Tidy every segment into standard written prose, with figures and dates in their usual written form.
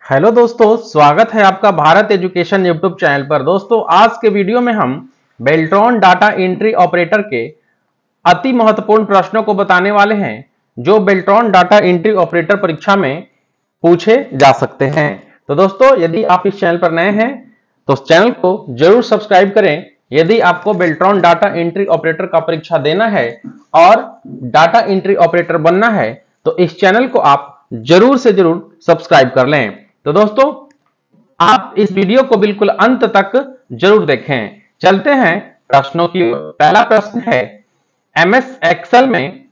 Hello दोस्तों, स्वागत है आपका भारत एजुकेशन यूट्यूब चैनल पर। दोस्तों, आज के वीडियो में हम बेल्ट्रॉन डाटा एंट्री ऑपरेटर के अति महत्वपूर्ण प्रश्नों को बताने वाले हैं जो बेल्ट्रॉन डाटा एंट्री ऑपरेटर परीक्षा में पूछे जा सकते हैं। तो दोस्तों, यदि आप इस चैनल पर नए हैं तो इस चैनल को जरूर सब्सक्राइब करें। यदि आपको बेल्ट्रॉन डाटा एंट्री ऑपरेटर का परीक्षा देना है और डाटा एंट्री ऑपरेटर बनना है तो इस चैनल को आप जरूर से जरूर सब्सक्राइब कर लें। तो दोस्तों, आप इस वीडियो को बिल्कुल अंत तक जरूर देखें। चलते हैं प्रश्नों की ओर। पहला प्रश्न है, एमएस एक्सेल में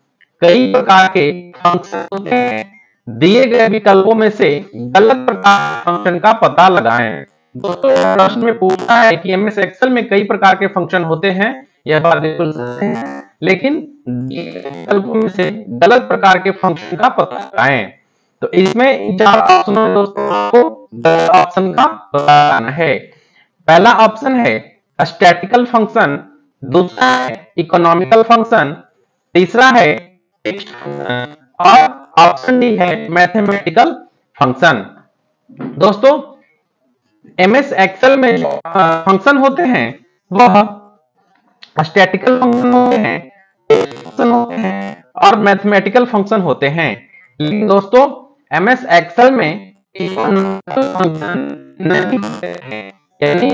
कई प्रकार के फंक्शन होते हैं, दिए गए विकल्पों में से गलत प्रकार के फंक्शन का पता लगाएं। दोस्तों, प्रश्न में पूछा है कि एमएस एक्सेल में कई प्रकार के फंक्शन होते हैं, यह बात बिल्कुल सही है, लेकिन दिए गए विकल्पों में से गलत प्रकार के फंक्शन का पता लगाएं। तो इसमें चार ऑप्शन है दोस्तों, आपको गलत ऑप्शन का पता लगाना है। पहला ऑप्शन है स्टैटिकल फंक्शन, दूसरा है इकोनॉमिकल फंक्शन, तीसरा है टेक्स्ट फंक्शन और ऑप्शन डी है मैथमेटिकल फंक्शन। दोस्तों, एमएस एक्सेल में जो फंक्शन होते हैं वह स्टैटिकल फंक्शन होते हैं, टेक्स्ट फंक्शन होते हैं और मैथमेटिकल फंक्शन होते हैं। लेकिन दोस्तों, एमएस एक्सेल में इकोनॉमिकल फंक्शन नहीं होते हैं, यानी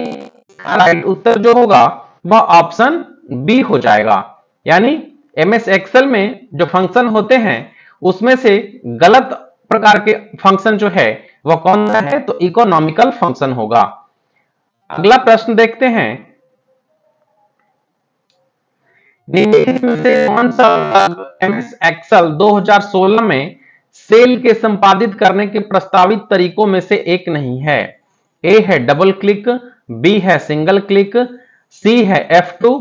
राइट उत्तर जो होगा वह ऑप्शन बी हो जाएगा। यानी एमएस एक्सेल में जो फंक्शन होते हैं उसमें से गलत प्रकार के फंक्शन जो है वह कौन सा है, तो इकोनॉमिकल फंक्शन होगा। अगला प्रश्न देखते हैं, निम्नलिखित में से कौन सा एमएस एक्सेल 2016 में सेल के संपादित करने के प्रस्तावित तरीकों में से एक नहीं है? ए है डबल क्लिक, बी है सिंगल क्लिक, सी है F2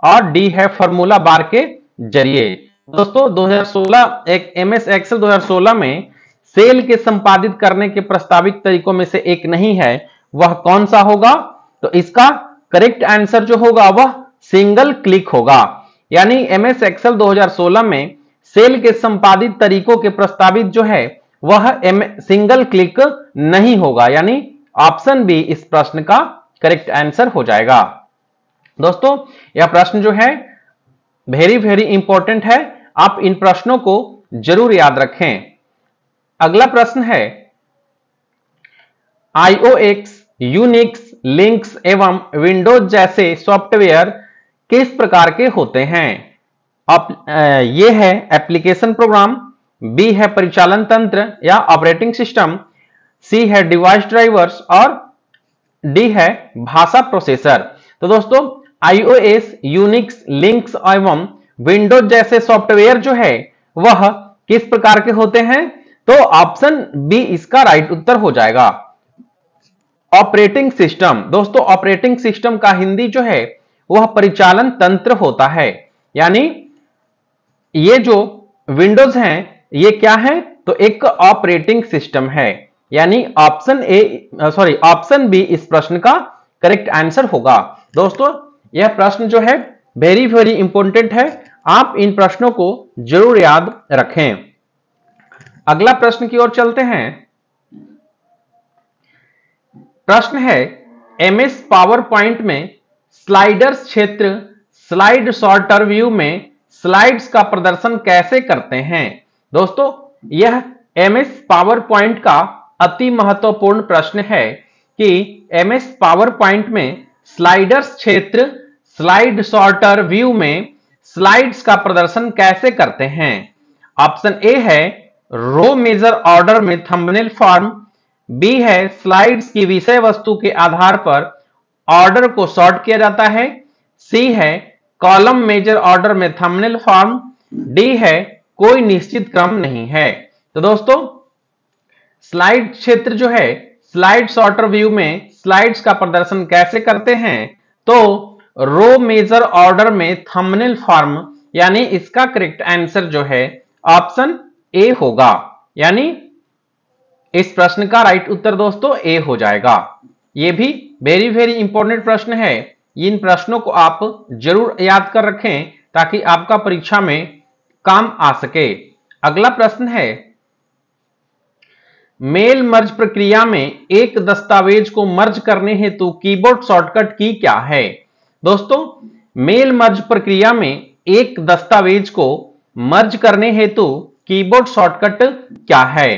और डी है फॉर्मूला बार के जरिए। दोस्तों, 2016 एक एमएस एक्सेल 2016 में सेल के संपादित करने के प्रस्तावित तरीकों में से एक नहीं है, वह कौन सा होगा? तो इसका करेक्ट आंसर जो होगा वह सिंगल क्लिक होगा। यानी एमएस एक्सेल 2016 में सेल के संपादित तरीकों के प्रस्तावित जो है वह सिंगल क्लिक नहीं होगा, यानी ऑप्शन बी इस प्रश्न का करेक्ट आंसर हो जाएगा। दोस्तों, यह प्रश्न जो है वेरी इंपॉर्टेंट है, आप इन प्रश्नों को जरूर याद रखें। अगला प्रश्न है, iOS, यूनिक्स, लिनक्स एवं विंडोज जैसे सॉफ्टवेयर किस प्रकार के होते हैं? ये है एप्लीकेशन प्रोग्राम, बी है परिचालन तंत्र या ऑपरेटिंग सिस्टम, सी है डिवाइस ड्राइवर्स और डी है भाषा प्रोसेसर। तो दोस्तों, iOS, यूनिक्स, लिनक्स एवं विंडोज जैसे सॉफ्टवेयर जो है वह किस प्रकार के होते हैं? तो ऑप्शन बी इसका राइट उत्तर हो जाएगा, ऑपरेटिंग सिस्टम। दोस्तों, ऑपरेटिंग सिस्टम का हिंदी जो है वह परिचालन तंत्र होता है। यानी ये जो विंडोज हैं ये क्या है, तो एक ऑपरेटिंग सिस्टम है। यानी ऑप्शन बी इस प्रश्न का करेक्ट आंसर होगा। दोस्तों, यह प्रश्न जो है वेरी इंपॉर्टेंट है, आप इन प्रश्नों को जरूर याद रखें। अगला प्रश्न की ओर चलते हैं। प्रश्न है, एमएस पावर पॉइंट में स्लाइडर्स क्षेत्र स्लाइड सॉर्टर व्यू में स्लाइड्स का प्रदर्शन कैसे करते हैं? दोस्तों, यह एमएस पावर पॉइंट का अति महत्वपूर्ण प्रश्न है कि एमएस पावर पॉइंट में स्लाइडर्स क्षेत्र स्लाइड सॉर्टर व्यू में स्लाइड्स का प्रदर्शन कैसे करते हैं? ऑप्शन ए है रो मेजर ऑर्डर में थंबनेल फॉर्म, बी है स्लाइड्स की विषय वस्तु के आधार पर ऑर्डर को सॉर्ट किया जाता है, सी है कॉलम मेजर ऑर्डर में थंबनेल फॉर्म, डी है कोई निश्चित क्रम नहीं है। तो दोस्तों, स्लाइड क्षेत्र जो है स्लाइड सॉर्टर व्यू में स्लाइड्स का प्रदर्शन कैसे करते हैं? तो रो मेजर ऑर्डर में थंबनेल फॉर्म, यानी इसका करेक्ट आंसर जो है ऑप्शन ए होगा। यानी इस प्रश्न का राइट उत्तर दोस्तों ए हो जाएगा। यह भी वेरी इंपॉर्टेंट प्रश्न है, इन प्रश्नों को आप जरूर याद कर रखें ताकि आपका परीक्षा में काम आ सके। अगला प्रश्न है, मेल मर्ज प्रक्रिया में एक दस्तावेज को मर्ज करने हेतु कीबोर्ड शॉर्टकट की क्या है? दोस्तों, मेल मर्ज प्रक्रिया में एक दस्तावेज को मर्ज करने हेतु कीबोर्ड शॉर्टकट क्या है?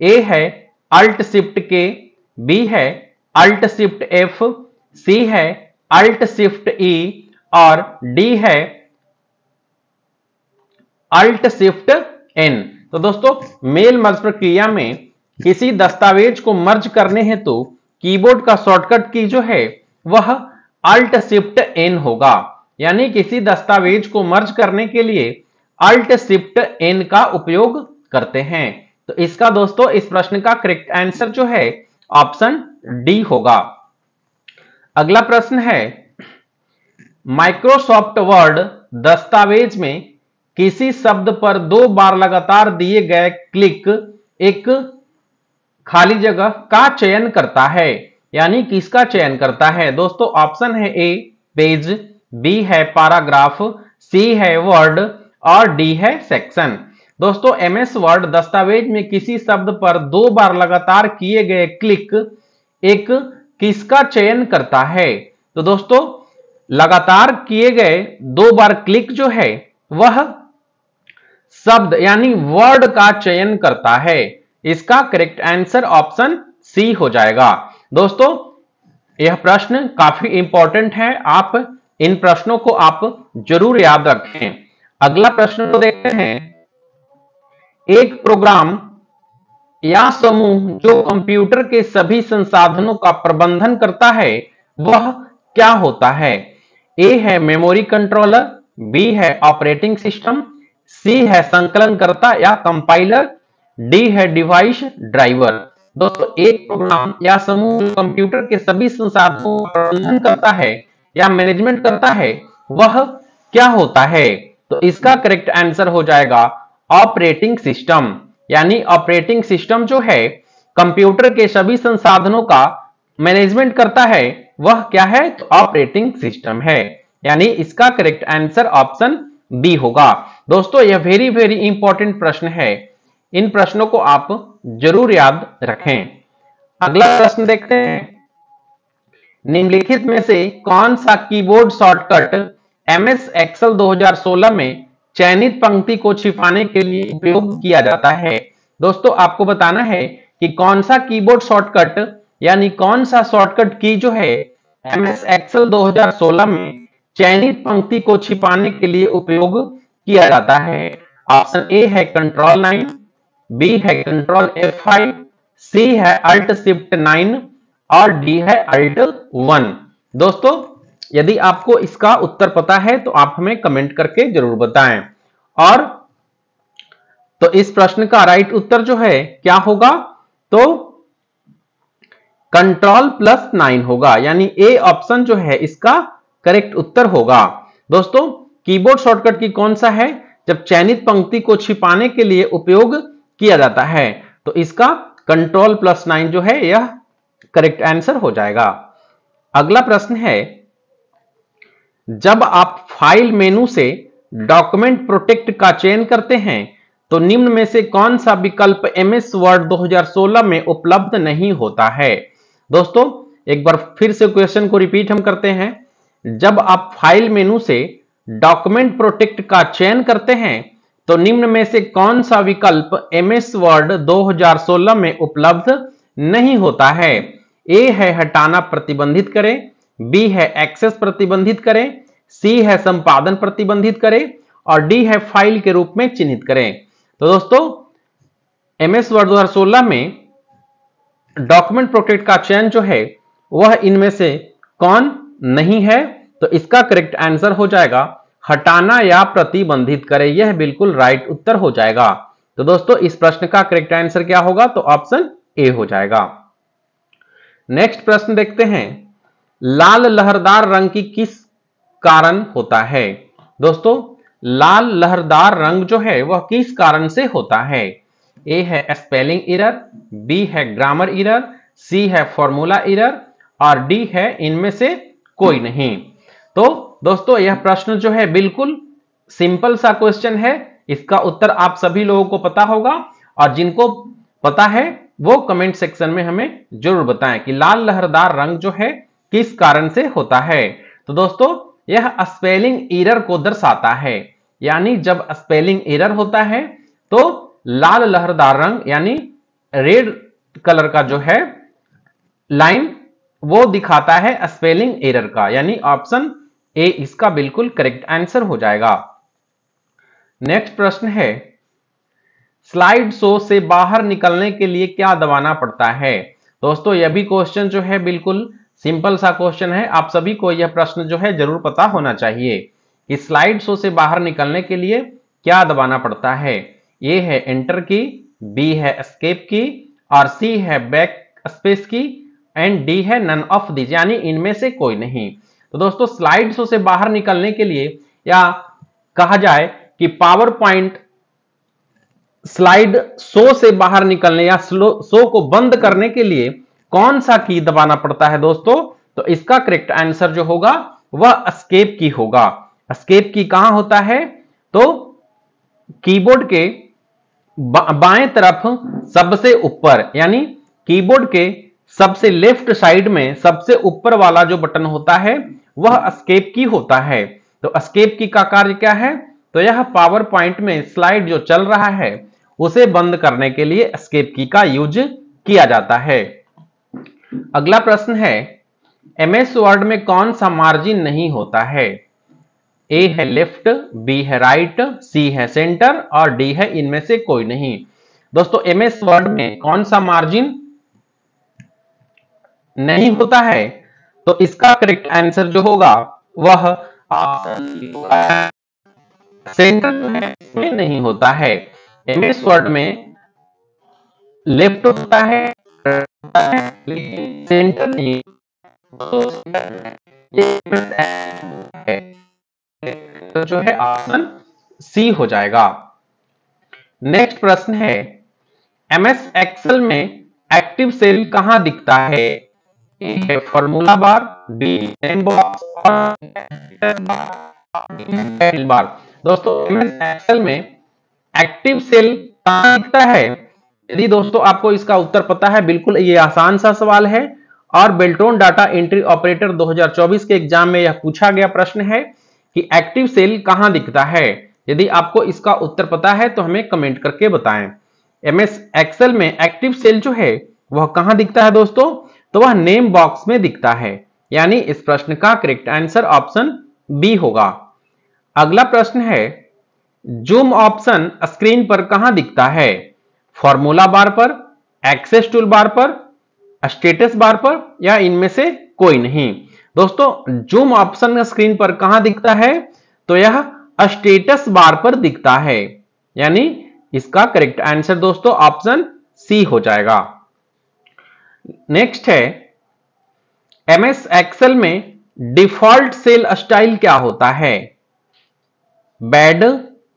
ए है अल्ट शिफ्ट के, बी है अल्ट शिफ्ट एफ, सी है अल्ट शिफ्ट ई और डी है अल्ट शिफ्ट एन। तो दोस्तों, मेल मर्ज प्रक्रिया में किसी दस्तावेज को मर्ज करने हेतु कीबोर्ड का शॉर्टकट की जो है वह अल्ट शिफ्ट एन होगा। यानी किसी दस्तावेज को मर्ज करने के लिए अल्ट शिफ्ट एन का उपयोग करते हैं। तो इसका दोस्तों इस प्रश्न का करेक्ट आंसर जो है ऑप्शन डी होगा। अगला प्रश्न है, माइक्रोसॉफ्ट वर्ड दस्तावेज में किसी शब्द पर 2 बार लगातार दिए गए क्लिक एक खाली जगह का चयन करता है। यानी किसका चयन करता है? दोस्तों ऑप्शन है ए पेज, बी है पैराग्राफ, सी है वर्ड और डी है सेक्शन। दोस्तों एमएस वर्ड दस्तावेज में किसी शब्द पर 2 बार लगातार किए गए क्लिक एक किसका चयन करता है? तो दोस्तों लगातार किए गए 2 बार क्लिक जो है वह शब्द यानी वर्ड का चयन करता है। इसका करेक्ट आंसर ऑप्शन सी हो जाएगा। दोस्तों यह प्रश्न काफी इंपॉर्टेंट है, आप इन प्रश्नों को आप जरूर याद रखें। अगला प्रश्न को देखते हैं, एक प्रोग्राम या समूह जो कंप्यूटर के सभी संसाधनों का प्रबंधन करता है वह क्या होता है? ए है मेमोरी कंट्रोलर, बी है ऑपरेटिंग सिस्टम, सी है संकलनकर्ता या कंपाइलर, डी है डिवाइस ड्राइवर। दोस्तों एक प्रोग्राम या समूह कंप्यूटर के सभी संसाधनों का प्रबंधन करता है या मैनेजमेंट करता है वह क्या होता है? तो इसका करेक्ट आंसर हो जाएगा ऑपरेटिंग सिस्टम। यानी ऑपरेटिंग सिस्टम जो है कंप्यूटर के सभी संसाधनों का मैनेजमेंट करता है वह क्या है? तो ऑपरेटिंग सिस्टम है। यानी इसका करेक्ट आंसर ऑप्शन बी होगा। दोस्तों यह वेरी इंपॉर्टेंट प्रश्न है, इन प्रश्नों को आप जरूर याद रखें। अगला प्रश्न देखते हैं, निम्नलिखित में से कौन सा कीबोर्ड शॉर्टकट एमएस एक्सेल 2016 में चयनित पंक्ति को छिपाने के लिए उपयोग किया जाता है? दोस्तों आपको बताना है कि कौन सा कीबोर्ड शॉर्टकट यानी कौन सा शॉर्टकट की जो है एमएस एक्सेल 2016 में चयनित पंक्ति को छिपाने के लिए उपयोग किया जाता है। ऑप्शन ए है कंट्रोल 9, बी है कंट्रोल F5, सी है अल्ट शिफ्ट 9 और डी है अल्ट 1। दोस्तों यदि आपको इसका उत्तर पता है तो आप हमें कमेंट करके जरूर बताएं। और तो इस प्रश्न का राइट उत्तर जो है क्या होगा? तो कंट्रोल +9 होगा। यानी ए ऑप्शन जो है इसका करेक्ट उत्तर होगा। दोस्तों कीबोर्ड शॉर्टकट की कौन सा है जब चयनित पंक्ति को छिपाने के लिए उपयोग किया जाता है? तो इसका कंट्रोल +9 जो है यह करेक्ट आंसर हो जाएगा। अगला प्रश्न है, जब आप फाइल मेनू से डॉक्यूमेंट प्रोटेक्ट का चयन करते हैं तो निम्न में से कौन सा विकल्प एमएस वर्ड 2016 में उपलब्ध नहीं होता है? दोस्तों एक बार फिर से क्वेश्चन को रिपीट हम करते हैं, जब आप फाइल मेनू से डॉक्यूमेंट प्रोटेक्ट का चयन करते हैं तो निम्न में से कौन सा विकल्प एमएस वर्ड 2016 में उपलब्ध नहीं होता है? ए है हटाना प्रतिबंधित करें, बी है एक्सेस प्रतिबंधित करें, सी है संपादन प्रतिबंधित करें और डी है फाइल के रूप में चिन्हित करें। तो दोस्तों एमएस वर्ड 2016 में डॉक्यूमेंट प्रोटेक्ट का चयन जो है वह इनमें से कौन नहीं है? तो इसका करेक्ट आंसर हो जाएगा हटाना या प्रतिबंधित करें। यह बिल्कुल राइट उत्तर हो जाएगा। तो दोस्तों इस प्रश्न का करेक्ट आंसर क्या होगा? तो ऑप्शन ए हो जाएगा। नेक्स्ट प्रश्न देखते हैं, लाल लहरदार रंग की किस कारण होता है? दोस्तों लाल लहरदार रंग जो है वह किस कारण से होता है? ए है स्पेलिंग एरर, बी है ग्रामर एरर, सी है फॉर्मूला एरर और डी है इनमें से कोई नहीं। तो दोस्तों यह प्रश्न जो है बिल्कुल सिंपल सा क्वेश्चन है, इसका उत्तर आप सभी लोगों को पता होगा और जिनको पता है वो कमेंट सेक्शन में हमें जरूर बताएं कि लाल लहरदार रंग जो है किस कारण से होता है। तो दोस्तों यह स्पेलिंग एरर को दर्शाता है, यानी जब स्पेलिंग एरर होता है तो लाल लहरदार रंग यानी रेड कलर का जो है लाइन वो दिखाता है स्पेलिंग एरर का, यानी ऑप्शन ए इसका बिल्कुल करेक्ट आंसर हो जाएगा। नेक्स्ट प्रश्न है, स्लाइड शो से बाहर निकलने के लिए क्या दबाना पड़ता है। दोस्तों यह भी क्वेश्चन जो है बिल्कुल सिंपल सा क्वेश्चन है, आप सभी को यह प्रश्न जो है जरूर पता होना चाहिए कि स्लाइड शो से बाहर निकलने के लिए क्या दबाना पड़ता है। ए है एंटर की, बी है एस्केप की, और सी है बैक स्पेस की, एंड डी है नन ऑफ दिस, यानी इनमें से कोई नहीं। तो दोस्तों स्लाइड शो से बाहर निकलने के लिए, या कहा जाए कि पावर पॉइंट स्लाइड शो से बाहर निकलने या शो को बंद करने के लिए कौन सा की दबाना पड़ता है दोस्तों, तो इसका करेक्ट आंसर जो होगा वह एस्केप की होगा। एस्केप की कहां होता है, तो कीबोर्ड के बाएं तरफ सबसे ऊपर, यानी कीबोर्ड के सबसे लेफ्ट साइड में सबसे ऊपर वाला जो बटन होता है वह एस्केप की होता है। तो एस्केप की का कार्य क्या है, तो यह पावर पॉइंट में स्लाइड जो चल रहा है उसे बंद करने के लिए एस्केप की का यूज किया जाता है। अगला प्रश्न है, एमएस वर्ड में कौन सा मार्जिन नहीं होता है। ए है लेफ्ट, बी है राइट, सी है सेंटर और डी है इनमें से कोई नहीं। दोस्तों एमएस वर्ड में कौन सा मार्जिन नहीं होता है, तो इसका करेक्ट आंसर जो होगा वह सेंटर जो है इसमें नहीं होता है। एमएस वर्ड में लेफ्ट होता है लेकिन सेंटर नहीं, तो जो है ऑप्शन सी हो जाएगा। नेक्स्ट प्रश्न है, एमएस एक्सेल में एक्टिव सेल कहां दिखता है। ए है formula bar, B name box और बार। दोस्तों एमएस एक्सेल में एक्टिव सेल कहां दिखता है। यदि दोस्तों आपको इसका उत्तर पता है, बिल्कुल ये आसान सा सवाल है और बेल्ट्रॉन डाटा एंट्री ऑपरेटर 2024 के एग्जाम में यह पूछा गया प्रश्न है कि एक्टिव सेल कहां दिखता है। यदि आपको इसका उत्तर पता है तो हमें कमेंट करके बताएं। एमएस एक्सेल में एक्टिव सेल जो है वह कहां दिखता है दोस्तों, तो वह नेम बॉक्स में दिखता है, यानी इस प्रश्न का करेक्ट आंसर ऑप्शन बी होगा। अगला प्रश्न है, जूम ऑप्शन स्क्रीन पर कहां दिखता है। फॉर्मूला बार पर, एक्सेस टूल बार पर, स्टेटस बार पर या इनमें से कोई नहीं। दोस्तों जूम ऑप्शन स्क्रीन पर कहां दिखता है, तो यह स्टेटस बार पर दिखता है, यानी इसका करेक्ट आंसर दोस्तों ऑप्शन सी हो जाएगा। नेक्स्ट है, एमएस एक्सेल में डिफॉल्ट सेल स्टाइल क्या होता है। बैड,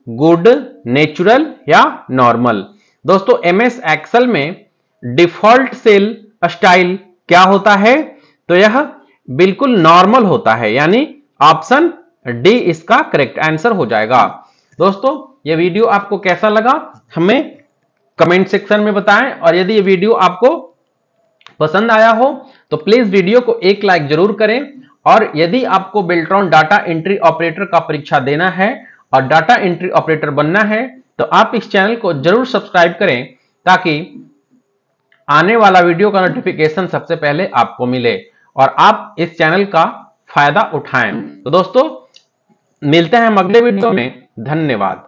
गुड, नेचुरल या नॉर्मल। दोस्तों एमएस एक्सेल में डिफॉल्ट सेल स्टाइल क्या होता है, तो यह बिल्कुल नॉर्मल होता है, यानी ऑप्शन डी इसका करेक्ट आंसर हो जाएगा। दोस्तों यह वीडियो आपको कैसा लगा हमें कमेंट सेक्शन में बताएं, और यदि ये वीडियो आपको पसंद आया हो तो प्लीज वीडियो को एक लाइक जरूर करें। और यदि आपको बेल्ट्रॉन डाटा एंट्री ऑपरेटर का परीक्षा देना है और डाटा एंट्री ऑपरेटर बनना है तो आप इस चैनल को जरूर सब्सक्राइब करें, ताकि आने वाला वीडियो का नोटिफिकेशन सबसे पहले आपको मिले और आप इस चैनल का फायदा उठाएं। तो दोस्तों मिलते हैं हम अगले वीडियो में। धन्यवाद।